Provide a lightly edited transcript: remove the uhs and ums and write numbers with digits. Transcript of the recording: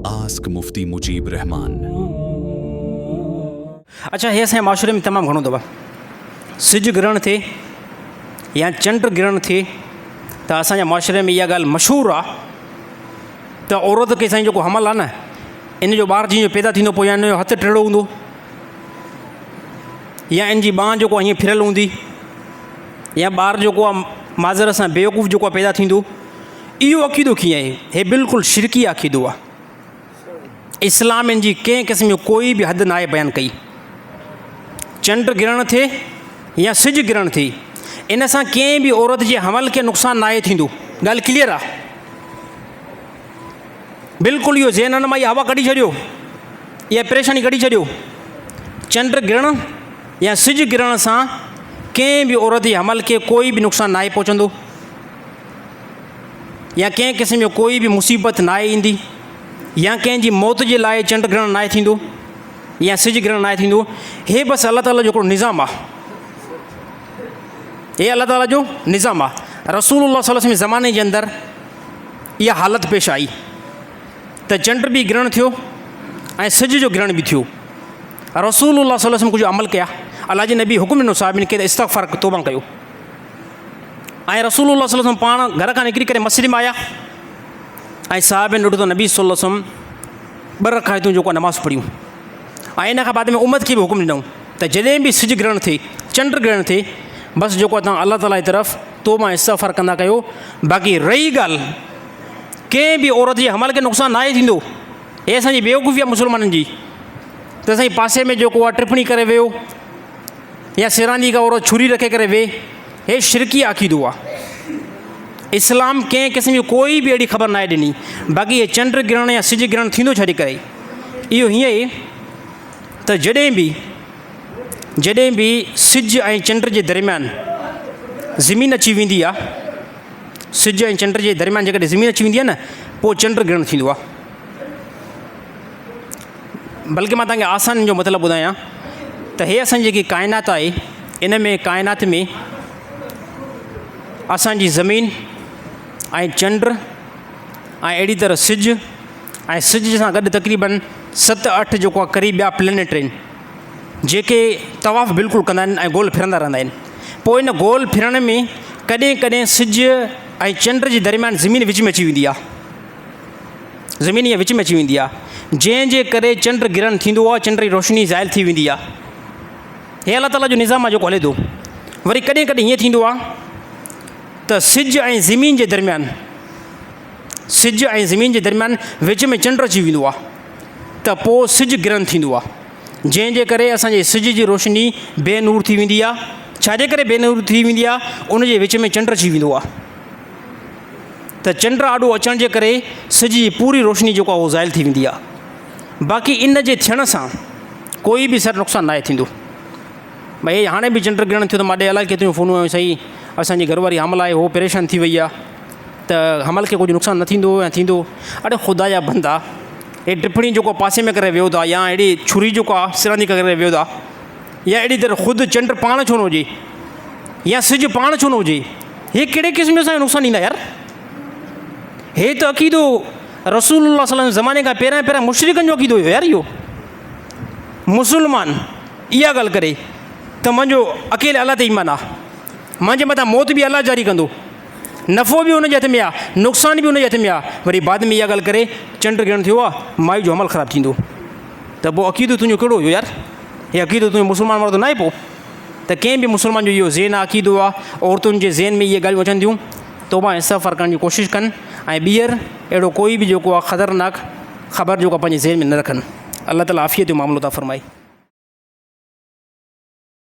Ask मुफ्ती मुजीब रहमान। अच्छा, हे असांजे माशरे में तमामु घणो अथव। सिज ग्रहण थिए या चंड ग्रहण थिए त असांजे माशरे में इहा ॻाल्हि मशहूरु आहे त औरत खे साईं जेको हमल आहे न, इन जो ॿारु जीअं पैदा थींदो पोइ या इन जो हथु टेढ़ो हूंदो या इन जी ॿांह जेको आहे हीअं फिरियल हूंदी या ॿारु जेको आहे माज़र सां बेवकूफ़ जेको आहे पैदा थींदो। इहो अक़ीदो कीअं आहे? हे बिल्कुलु शिरकी अक़ीदो आहे। इस्लाम इन जी कंहिं क़िस्म जो कोई बि हद न आहे बयानु कई। चंड ग्रहण थिए या सिज ग्रहण थिए, इन सां कंहिं बि औरत जे हमल खे नुक़सानु न आहे थींदो। ॻाल्हि क्लियर आहे बिल्कुलु। इहो ज़हन मां इहा हवा कढी छॾियो, इहा परेशानी कढी छॾियो। चंड ग्रहण या सिज ग्रहण सां कंहिं बि औरत जे हमल खे कोई बि नुक़सानु न आहे पहुचंदो या कंहिं क़िस्म जो कोई बि मुसीबत न आहे ईंदी या कंहिंजी मौत जे लाइ चंड ग्रहण न आहे थींदो या सिज ग्रहण न आहे थींदो। हे बसि अल्लाह ताला जो हिकिड़ो निज़ाम आहे। हे अल्लाह ताला जो निज़ाम आहे। रसूलुल्लाह सल्लल्लाहु अलैहि वसल्लम ज़माने जे अंदरि इहा हालत पेश आई त चंड बि ग्रहण थियो ऐं सिज जो ग्रहण बि थियो। रसूलुल्लाह सल्लल्लाहु अलैहि वसल्लम कुझु अमल कया। अल्लाह जे नबी हुकुम ॾिनो साहिबनि खे त इस्तग़फ़ार तौबा कयो। ऐं रसूलुल्लाह सल्लल्लाहु अलैहि वसल्लम पाण घर खां निकिरी करे मस्जिद में आया ऐं साहिबनि ॾिठो त नबी सल्लल्लाहु अलैहि वसल्लम 2 रकातूं जेको आहे नमाज़ पढ़ियूं। ऐं इन खां बाद में उम्मत खे बि हुकुम ॾिनऊं त जॾहिं बि सिज ग्रहण थिए, चंड ग्रहण थिए, बसि जेको आहे तव्हां अल्लाह ताला जी तरफ़ तौबा इस्तग़फ़ार कंदा कयो। बाक़ी रही ॻाल्हि कंहिं बि औरत जे हमल खे नुक़सानु न आहे थींदो, हे असांजी बेवकूफ़ी आहे मुस्लमाननि जी। त असांजे पासे में जेको आहे टिप्पणी करे वियो या सिरानी का औरत छुरी रखे करे वेह, हे शिरकी अक़ीदो आहे। इस्लाम कंहिं क़िस्म जी कोई बि अहिड़ी ख़बर न आहे ॾिनी। बाक़ी हे चंड ग्रहण या सिज ग्रहण थींदो छा करे? इहो हीअं आहे त जॾहिं बि सिज ऐं चंड जे दरमियान ज़मीन अची वेंदी आहे, सिज ऐं चंड जे दरमियान जेकॾहिं ज़मीन अची वेंदी आहे न, पोइ चंड ग्रहण थींदो आहे। बल्कि मां तव्हांखे आसान जो मतिलबु ॿुधायां त हे असांजी जेकी काइनात आहे, इन में काइनात में असांजी ज़मीन ऐं चंड ऐं अहिड़ी तरह सिज ऐं सिज सां गॾु तक़रीबन 7-8 जेको आहे क़रीब ॿिया प्लेनेट आहिनि जेके तवाफ़ बिल्कुलु कंदा आहिनि ऐं गोल फिरंदा रहंदा आहिनि। पोइ इन गोल फिरण में कॾहिं कॾहिं सिज ऐं चंड जे दरमियान ज़मीन विच में अची वेंदी आहे। ज़मीन इहा विच में अची वेंदी आहे, जंहिंजे करे चंड ग्रहण थींदो आहे, चंड जी रोशनी ज़ाइल थी वेंदी आहे। हे अल्लाह ताला जो निज़ाम आहे जेको हले थो। वरी कॾहिं कॾहिं हीअं थींदो आहे त सिज ऐं ज़मीन जे दरमियान विच में चंड अची वेंदो आहे त पोइ सिज ग्रहण थींदो आहे, जंहिंजे करे असांजे सिज जी रोशनी बेनूर थी वेंदी आहे। छाजे करे बेनूर थी वेंदी आहे? उनजे विच में चंड अची वेंदो आहे त चंड आॾो अचण जे करे सिज जी पूरी रोशनी जेको आहे उहो ज़ाइल थी वेंदी आहे। बाक़ी इन जे थियण सां कोई बि सर नुक़सानु न आहे थींदो। भई हाणे बि चंड ग्रहण थियो त मां ॾे अलाए केतिरियूं फ़ोनूं आयूं, सही असांजी घरवारी हमल आहे, उहो परेशान थी वई आहे त हमल खे कुझु नुक़सानु न थींदो या थींदो। अड़े ख़ुदा जा बंदा, हे टिप्पणी जेको पासे में करे वियो था या अहिड़ी छुरी जेको आहे सिरानी करे वियो था या अहिड़ी तरह ख़ुदि चंड पाण छो न हुजे या सिज पाण छो न हुजे, हे कहिड़े क़िस्म जो असांखे नुक़सानु ईंदा यार? हे त अक़ीदो रसूलुल्लाह सल्लल्लाहु अलैहि वसल्लम ज़माने खां पहिरियां मुशरिकनि जो अक़ीदो हुयो यार। इहो मुस्लमान इहा ॻाल्हि करे त मुंहिंजो अकेले अलाह ते ईमान आहे, मुंहिंजे मथां मौत बि अलाह जारी कंदो, नफ़ो बि हुनजे हथ में आहे, नुक़सानु बि हुनजे हथ में आहे। वरी बाद में इहा ॻाल्हि करे चंड ग्रहण थियो आहे, माई जो अमल ख़राबु थींदो, त पोइ अक़ीदो तुंहिंजो कहिड़ो हुयो यार? हे अक़ीदो तुंहिंजो मुस्लमान वारो त न आहे। पोइ त कंहिं बि मुस्लमान जो इहो ज़हन आहे, अक़ीदो आहे। औरतुनि जे ज़हन में इहे ॻाल्हियूं अचनि थियूं, तौबा इस्तग़फ़ार करण जी कोशिशि कनि ऐं ॿीहर अहिड़ो कोई बि जेको आहे ख़तरनाक ख़बर जेको आहे पंहिंजे ज़हन में न रखनि। अल्लाह ताला आफ़ियत जो मामिलो था फ़रमाए।